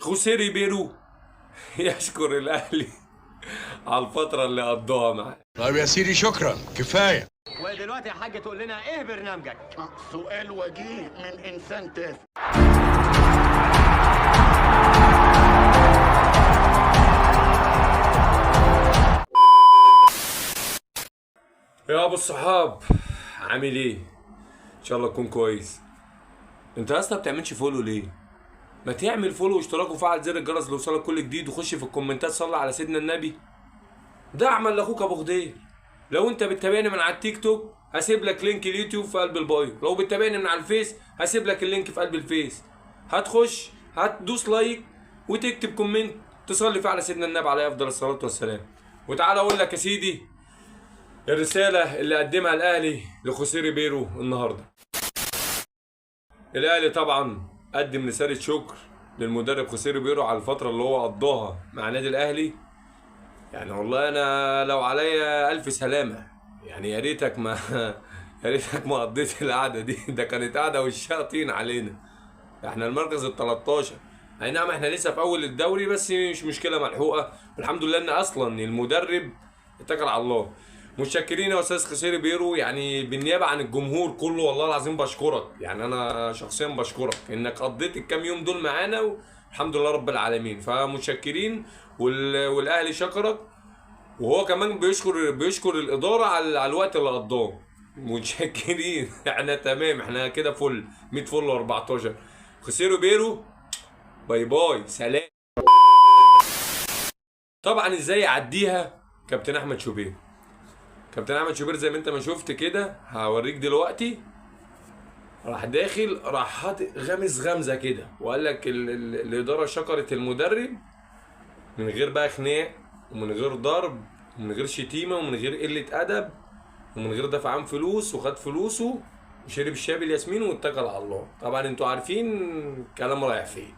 خوسيه ريبيرو يشكر الاهلي على الفتره اللي قضاها معاه. طيب يا سيدي شكرا كفايه. ودلوقتي يا حاج تقول لنا ايه برنامجك؟ سؤال وجيه من انسان تافه. يا ابو الصحاب، عامل ايه؟ ان شاء الله تكون كويس. انت يا اسطى بتعملش فولو ليه؟ ما تعمل فولو واشتراك وفعل زر الجرس ليوصلك كل جديد، وخش في الكومنتات صلي على سيدنا النبي. دعما لاخوك ابو غدير. لو انت بتتابعني من على التيك توك هسيب لك لينك اليوتيوب في قلب البايو، لو بتتابعني من على الفيس هسيب لك اللينك في قلب الفيس. هتخش هتدوس لايك وتكتب كومنت تصلي فيه على سيدنا النبي عليه افضل الصلاه والسلام. وتعالى اقول لك يا سيدي الرساله اللي قدمها الاهلي لخوسيه ريبيرو النهارده. الاهلي طبعا قدم رساله شكر للمدرب خوسيه ريبيرو على الفتره اللي هو قضاها مع النادي الاهلي. يعني والله انا لو عليا الف سلامه، يعني يا ريتك ما يا ريتك ما قضيت القعده دي. ده كانت قعده وشها طين علينا. احنا المركز ال 13، اي نعم احنا لسه في اول الدوري بس مش مشكله ملحوقه، والحمد لله ان اصلا المدرب اتكل على الله. متشكرين يا استاذ خوسيه ريبيرو، يعني بالنيابه عن الجمهور كله والله العظيم بشكرك. يعني انا شخصيا بشكرك انك قضيت الكام يوم دول معانا والحمد لله رب العالمين، فمتشكرين. والاهلي شكرك، وهو كمان بيشكر الاداره على الوقت اللي قضاه. متشكرين. احنا تمام، احنا كده فل 100 فل 14. خوسيه ريبيرو باي باي سلام. طبعا ازاي يعديها كابتن احمد شوبير. كابتن احمد شوبير زي ما انت ما شفت كده هوريك دلوقتي، راح داخل راح غمز غمزه كده وقال لك الاداره شكرت المدرب من غير بقى خناق ومن غير ضرب ومن غير شتيمه ومن غير قله ادب ومن غير دفع عن فلوس، وخد فلوسه وشرب الشاي بالياسمين واتكل على الله. طبعا انتوا عارفين كلام رايح فين.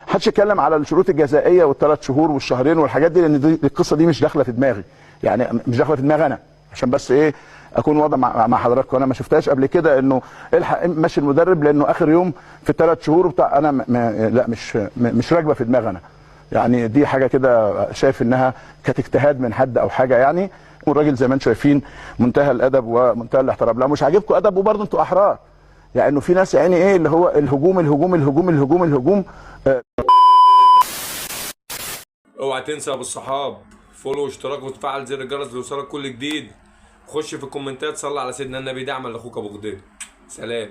محدش يتكلم على الشروط الجزائيه والثلاث شهور والشهرين والحاجات دي، لان القصه دي مش داخله في دماغي، يعني مش داخله في دماغي انا، عشان بس ايه اكون واضح مع حضراتكم. انا ما شفتهاش قبل كده انه الحق ماشي المدرب لانه اخر يوم في الثلاث شهور بتاع. انا لا مش راكبه في دماغي انا، يعني دي حاجه كده شايف انها كانت اجتهاد من حد او حاجه يعني. والراجل زي ما انتم شايفين منتهى الادب ومنتهى الاحترام. لو مش عاجبكم ادب وبرضه انتوا احرار، يعني انه في ناس يعني ايه اللي هو الهجوم الهجوم الهجوم الهجوم الهجوم. اوعى تنسى يا ابو الصحاب فولو واشتراك وتفعل زر الجرس ليوصلك كل جديد. خش في الكومنتات صلي على سيدنا النبي. دعما لاخوك ابو غدير. سلام.